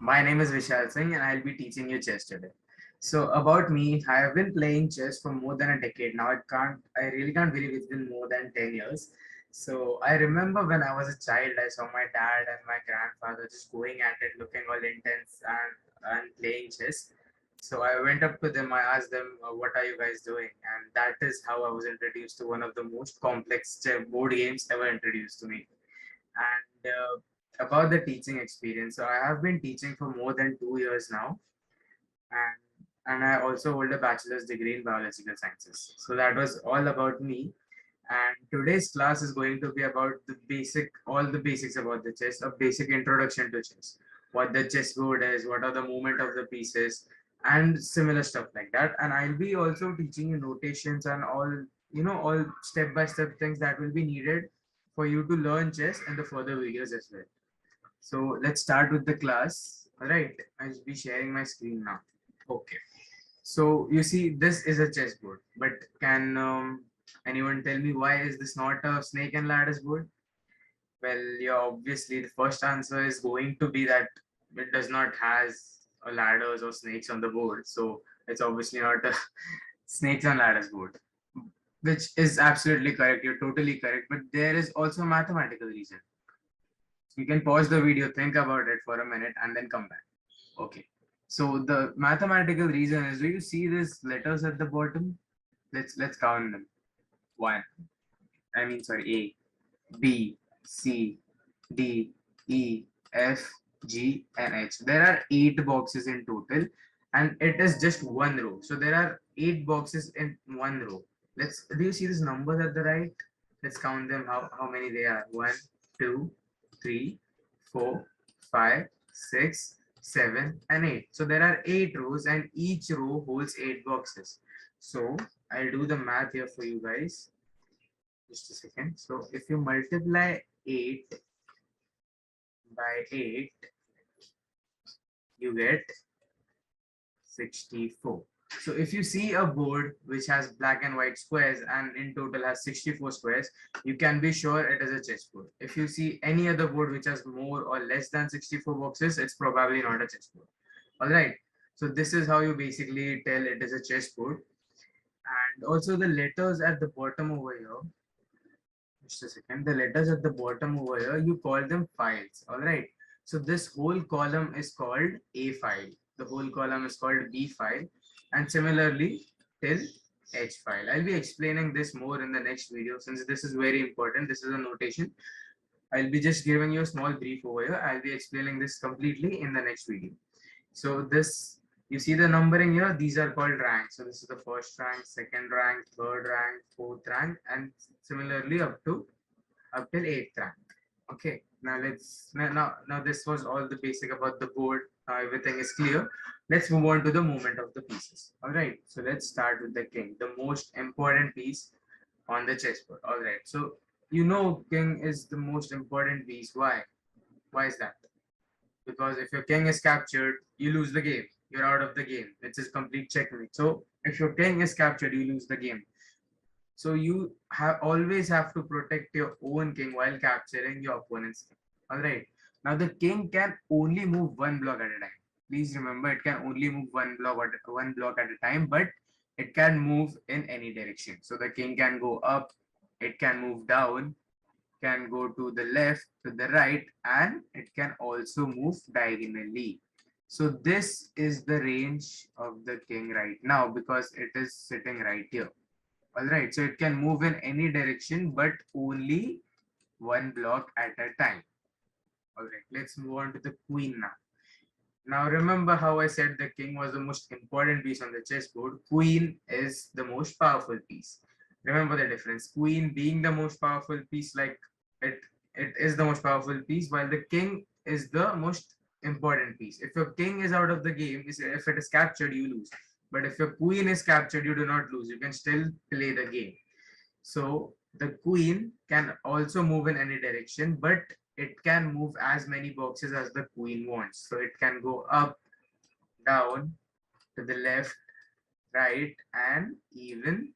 My name is Vishal Singh and I'll be teaching you chess today. So about me, I have been playing chess for more than a decade now. I really can't believe it's been more than 10 years. So I remember when I was a child, I saw my dad and my grandfather just going at it, looking all intense and playing chess. So I went up to them, I asked them, what are you guys doing? And that is how I was introduced to one of the most complex board games ever introduced to me. And about the teaching experience, so I have been teaching for more than 2 years now, and I also hold a bachelor's degree in biological sciences. So that was all about me. And today's class is going to be about all the basics about the chess, a basic introduction to chess, what the chessboard is, what are the movement of the pieces, and similar stuff like that. And I'll be also teaching you notations and all step-by-step things that will be needed for you to learn chess in the further videos as well. So let's start with the class. All right, I'll be sharing my screen now. Okay. So you see, this is a chessboard, but can anyone tell me why is this not a snake and ladders board? Well, yeah, obviously the first answer is going to be that it does not has ladders or snakes on the board, so it's obviously not a snakes and ladders board, which is absolutely correct. You're totally correct, but there is also a mathematical reason. You can pause the video, think about it for a minute, and then come back. Okay. So the mathematical reason is, do you see these letters at the bottom? Let's count them. One. I mean, sorry. A, B, C, D, E, F, G, and H. There are 8 boxes in total, and it is just one row. So there are 8 boxes in one row. Do you see these numbers at the right? Let's count them. How many they are? One, two, three, four, five, six, seven, and eight. So there are 8 rows, and each row holds 8 boxes. So I'll do the math here for you guys. Just a second. So if you multiply 8 by 8, you get 64. So if you see a board which has black and white squares and in total has 64 squares, you can be sure it is a chessboard. If you see any other board which has more or less than 64 boxes, it's probably not a chessboard. All right. So this is how you basically tell it is a chessboard. And also the letters at the bottom over here, just a second, the letters at the bottom over here, you call them files. All right. So this whole column is called A file. The whole column is called B file. And similarly till H file. I'll be explaining this more in the next video since this is very important. This is a notation. I'll be just giving you a small brief over here. I'll be explaining this completely in the next video. So this, you see the numbering here, these are called ranks. So this is the first rank, second rank, third rank, fourth rank, and similarly up till eighth rank. Okay, now now this was all the basic about the board. Now everything is clear. Let's move on to the movement of the pieces. All right, so let's start with the king, the most important piece on the chessboard. All right, so king is the most important piece. Why? Why is that? Because if your king is captured, you lose the game. You're out of the game. It's a complete checkmate. So if your king is captured, you lose the game. So you always have to protect your own king while capturing your opponent's king. All right. Now the king can only move one block at a time. Please remember, it can only move one block at a time, but it can move in any direction. So the king can go up, it can move down, can go to the left, to the right, and it can also move diagonally. So this is the range of the king right now because it is sitting right here. All right, so it can move in any direction, but only one block at a time. All right, let's move on to the queen now. Now remember how I said the king was the most important piece on the chessboard. Queen is the most powerful piece. Remember the difference. Queen being the most powerful piece, like it, it is the most powerful piece, while the king is the most important piece. If your king is out of the game, if it is captured, you lose. But if your queen is captured, you do not lose. You can still play the game. So the queen can also move in any direction, but it can move as many boxes as the queen wants. So it can go up, down, to the left, right, and even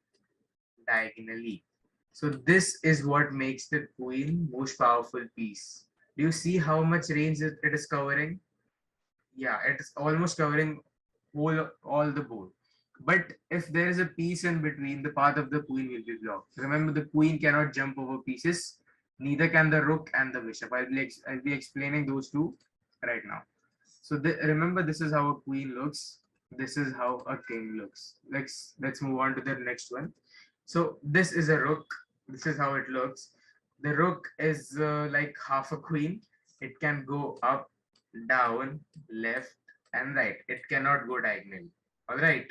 diagonally. So this is what makes the queen most powerful piece. Do you see how much range it is covering? Yeah, it's almost covering all the board. But if there is a piece in between, the path of the queen will be blocked. Remember, the queen cannot jump over pieces. Neither can the rook and the bishop. I'll be explaining those two right now. So remember, this is how a queen looks. This is how a king looks. Let's move on to the next one. So this is a rook. This is how it looks. The rook is like half a queen. It can go up, down, left, and right. It cannot go diagonally. All right.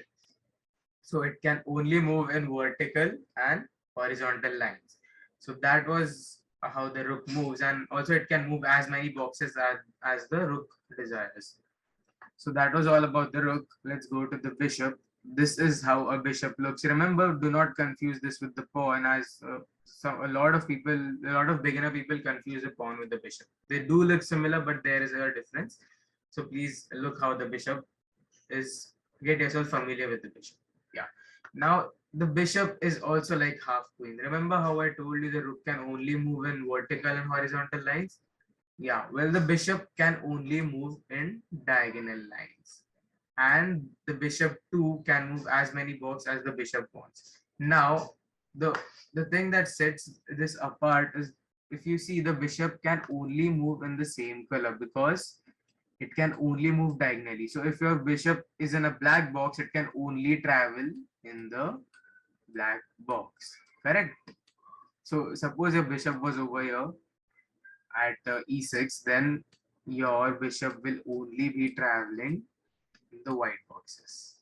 So it can only move in vertical and horizontal lines. So that was how the rook moves, and also it can move as many boxes as the rook desires. So that was all about the rook. Let's go to the bishop. This is how a bishop looks. Remember, do not confuse this with the pawn, as a lot of people, a lot of beginner people confuse the pawn with the bishop. They do look similar, but there is a difference. So please look how the bishop is. Get yourself familiar with the bishop. Yeah. Now the bishop is also like half queen. Remember how I told you the rook can only move in vertical and horizontal lines? Yeah, well, the bishop can only move in diagonal lines, and the bishop too can move as many blocks as the bishop wants. Now, the the thing that sets this apart is, if you see, the bishop can only move in the same color because it can only move diagonally. So if your bishop is in a black box, it can only travel in the black box. Correct? So suppose your bishop was over here at e6, then your bishop will only be traveling in the white boxes.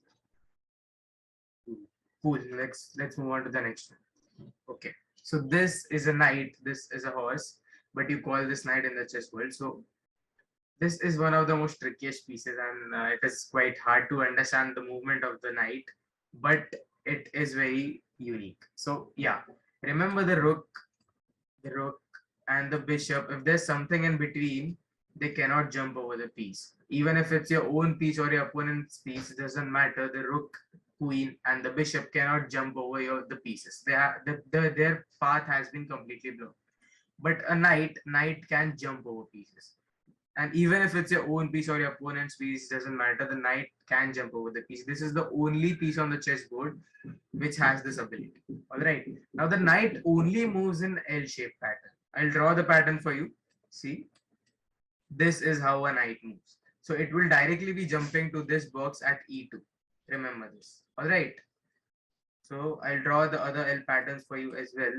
Cool. Let's move on to the next one. Okay. So this is a knight. This is a horse, but you call this knight in the chess world. So this is one of the most trickiest pieces, and it is quite hard to understand the movement of the knight, but it is very unique. So yeah, remember the rook and the bishop. If there's something in between, they cannot jump over the piece. Even if it's your own piece or your opponent's piece, it doesn't matter. The rook, queen, and the bishop cannot jump over the pieces. Their path has been completely blocked. But a knight can jump over pieces. And even if it's your own piece or your opponent's piece, doesn't matter. The knight can jump over the piece. This is the only piece on the chessboard which has this ability. All right. Now the knight only moves in L-shaped pattern. I'll draw the pattern for you. See, this is how a knight moves. So it will directly be jumping to this box at E2. Remember this. All right. So I'll draw the other L patterns for you as well.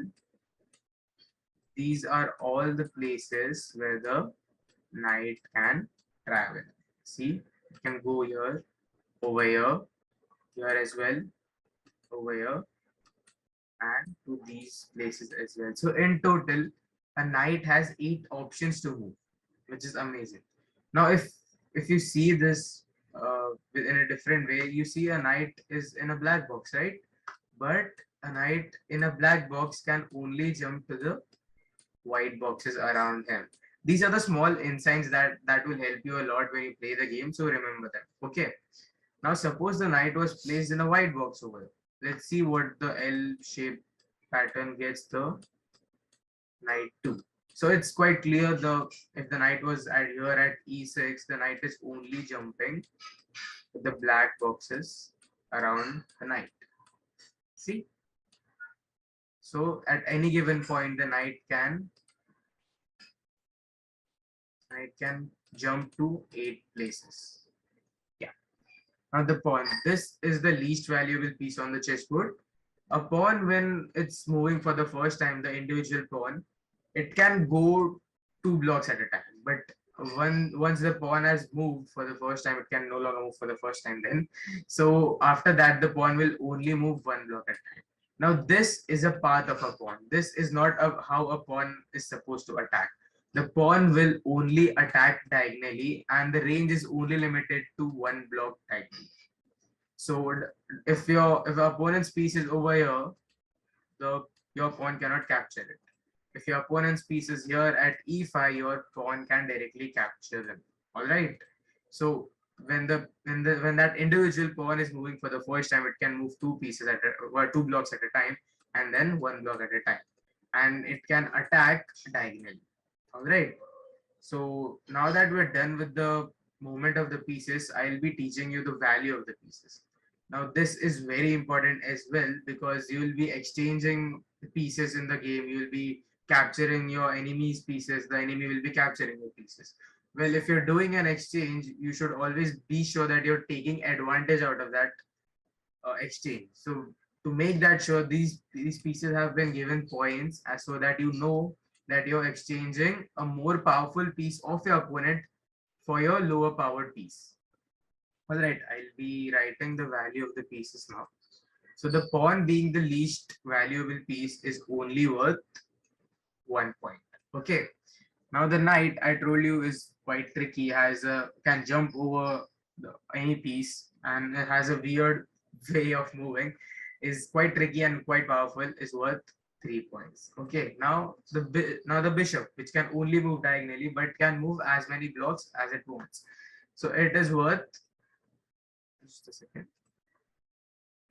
These are all the places where the knight can travel. See, it can go here, over here as well, over here, and to these places as well. So in total, a knight has 8 options to move, which is amazing. Now, if you see this in a different way, you see a knight is in a black box, right? But a knight in a black box can only jump to the white boxes around him. These are the small insights that will help you a lot when you play the game. So remember that. Okay. Now suppose the knight was placed in a white box over there. Let's see what the L-shaped pattern gets the knight to. So it's quite clear, the if the knight was at here at e6, the knight is only jumping to the black boxes around the knight. See? So at any given point, the knight can jump to 8 places. Yeah. Now the pawn. This is the least valuable piece on the chessboard. A pawn, when it's moving for the first time, the individual pawn, it can go 2 blocks at a time. But once the pawn has moved for the first time, it can no longer move for the first time then. So after that, the pawn will only move 1 block at a time. Now this is a path of a pawn. This is not how a pawn is supposed to attack. The pawn will only attack diagonally, and the range is only limited to 1 block diagonally. So if your opponent's piece is over here, the your pawn cannot capture it. If your opponent's piece is here at e5, your pawn can directly capture them. All right. So when that individual pawn is moving for the first time, it can move 2 pieces or 2 blocks at a time, and then 1 block at a time, and it can attack diagonally. All right. So now that we're done with the movement of the pieces, I'll be teaching you the value of the pieces. Now, this is very important as well because you will be exchanging the pieces in the game. You will be capturing your enemy's pieces. The enemy will be capturing your pieces. Well, if you're doing an exchange, you should always be sure that you're taking advantage out of that exchange. So to make that sure, these pieces have been given points as so that you know that you're exchanging a more powerful piece of your opponent for your lower powered piece. All right, I'll be writing the value of the pieces now. So the pawn being the least valuable piece is only worth 1 point. Okay. Now the knight I told you is quite tricky. Has a can jump over any piece and it has a weird way of moving. Is quite tricky and quite powerful. Is worth 3 points. Okay. Now the bishop, which can only move diagonally but can move as many blocks as it wants. So it is worth just a second.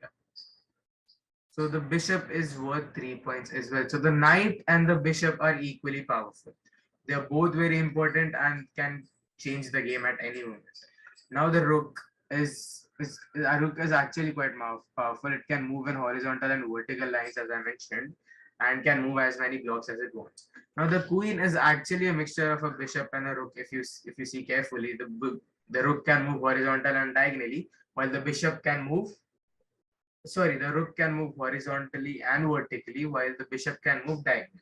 Yeah. So the bishop is worth 3 points as well. So the knight and the bishop are equally powerful. They are both very important and can change the game at any moment. Now the rook is a rook is actually quite powerful. It can move in horizontal and vertical lines as I mentioned, and can move as many blocks as it wants. Now the queen is actually a mixture of a bishop and a rook. If you see carefully, the rook can move horizontal and diagonally, while the bishop can move. Sorry, the rook can move horizontally and vertically, while the bishop can move diagonally.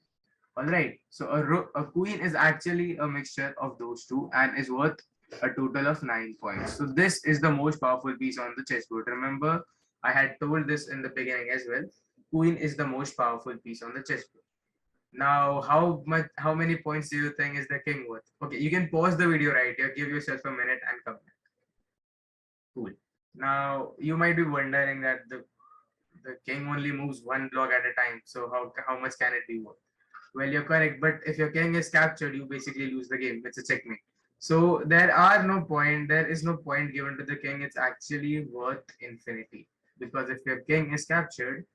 All right. So a queen is actually a mixture of those two and is worth a total of 9 points. So this is the most powerful piece on the chessboard. Remember, I had told this in the beginning as well. Queen is the most powerful piece on the chessboard. Now, how many points do you think is the king worth? Okay, you can pause the video right here, give yourself a minute and come back. Cool. Now you might be wondering that the king only moves one block at a time. So how much can it be worth? Well, you're correct, but if your king is captured, you basically lose the game. It's a checkmate. So there is no point given to the king. It's actually worth infinity. Because if your king is captured,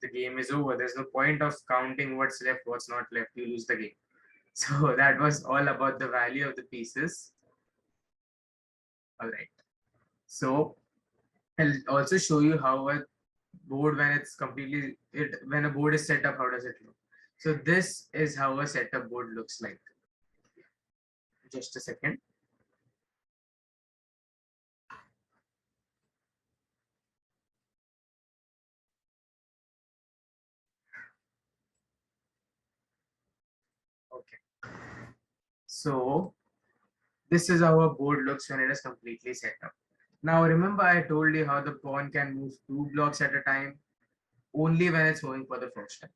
the game is over. There's no point of counting what's left, what's not left. You lose the game. So that was all about the value of the pieces. All right. So I'll also show you how a board when a board is set up, how does it look? So this is how a setup board looks like. Just a second. Okay. So this is how a board looks when it is completely set up. Now remember I told you how the pawn can move 2 blocks at a time only when it's moving for the first time.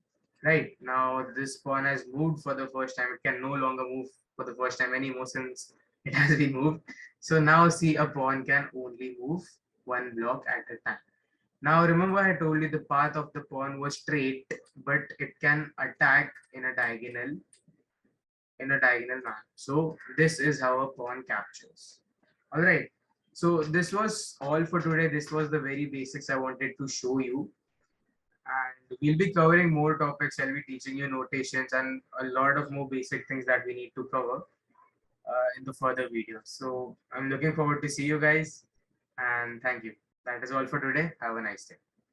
Right. Now this pawn has moved for the first time. It can no longer move for the first time anymore since it has been moved. So now see a pawn can only move 1 block at a time. Now remember I told you the path of the pawn was straight, but it can attack in a diagonal manner. So this is how a pawn captures. All right. So this was all for today. This was the very basics I wanted to show you. And we'll be covering more topics. I'll be teaching you notations and a lot of more basic things that we need to cover in the further videos. So I'm looking forward to see you guys and thank you. That is all for today. Have a nice day.